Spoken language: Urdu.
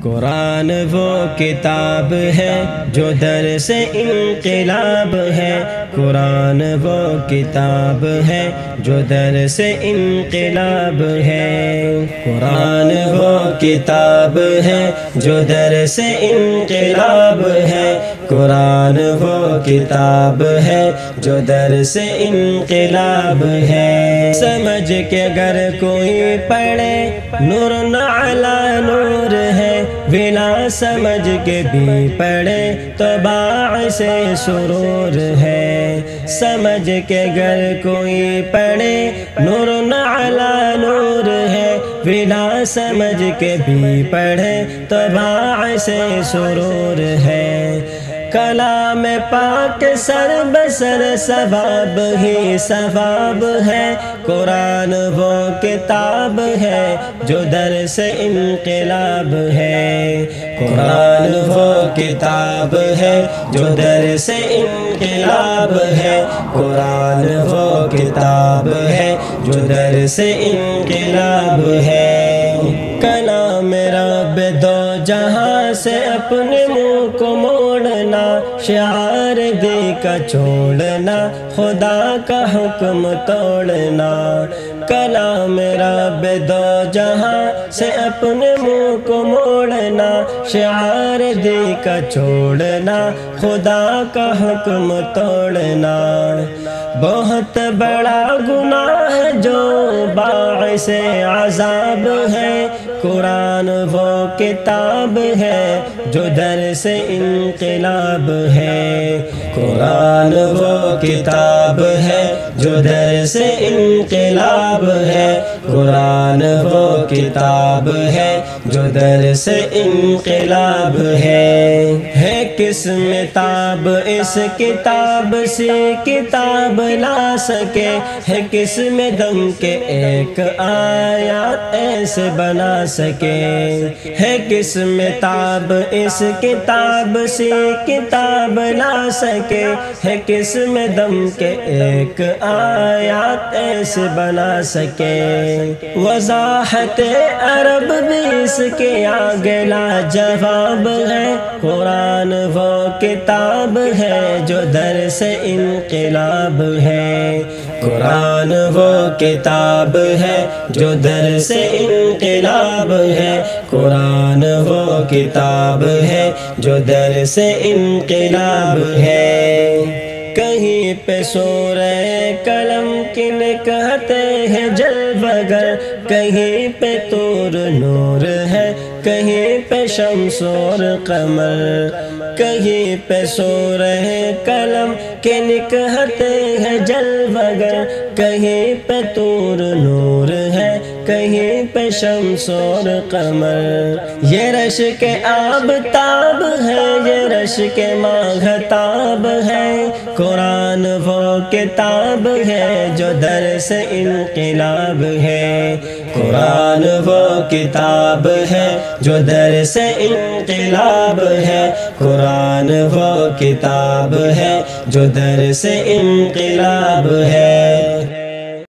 قرآن وہ کتاب ہے جو درس انقلاب ہے، قرآن وہ کتاب ہے جو درس انقلاب ہے، قرآن وہ کتاب ہے جو درس انقلاب ہے، قرآن وہ کتاب ہے جو درس انقلاب ہے۔ سمجھ کے اگر کوئی پڑھے نور علی نور ہے، بنا سمجھ کے بھی پڑھے تو باعث سرور ہے۔ سمجھ کے اگر کوئی پڑھے نور علی نور ہے، بنا سمجھ کے بھی پڑھے تو باعث سرور ہے۔ کلام پاک سر بسر ثواب ہی ثواب ہے، قرآن وہ کتاب ہے جو درس انقلاب ہے، قرآن وہ کتاب ہے جو درس انقلاب ہے، قرآن وہ کتاب ہے جو درس انقلاب ہے۔ کلام رب دو جہاں سے اپنے منہ کو موڑنا، شعار دی کا چھوڑنا، خدا کا حکم توڑنا۔ کلام رب دو جہاں سے اپنے منہ کو موڑنا، شعار دی کا چھوڑنا، خدا کا حکم توڑنا۔ بہت بڑا گناہ ہے جو باعث عذاب ہے، قرآن وہ کتاب ہے جو درس انقلاب ہے، قرآن وہ کتاب ہے جو درس انقلاب ہے، قرآن وہ کتاب ہے جو درس انقلاب ہے۔ کس میں تاب اس کتاب سے کتاب لا سکے، ہے کس میں دم کے ایک آیات ایسے بنا سکے، ہے کس میں تاب اس کتاب سے کتاب لا سکے، ہے کس میں دم کے ایک آیات ایسے بنا سکے۔ وضاحت عرب بھی اس کے آگے لاجواب ہے، قرآن وہ کتاب ہے جو درس انقلاب ہے، قرآن وہ کتاب ہے جو درس انقلاب ہے، قرآن وہ کتاب ہے جو درس انقلاب ہے۔ کہیں پہ سورہ قلم کن کہتے ہیں جلوگر، کہیں پہ طور نور ہے، کہیں پہ شمس اور قمر، کہیں پہ سورہ قلم کن کہتے ہیں جلوگر، کہیں پہ طور نور ہے، کہیں پہ شمس اور قمر۔ یہ رشک آفتاب ہے، یہ رشک ماہتاب ہے، قرآن وہ کتاب ہے جو درس انقلاب ہے، قرآن وہ کتاب ہے جو درس انقلاب ہے، قرآن وہ کتاب ہے جو درس انقلاب ہے۔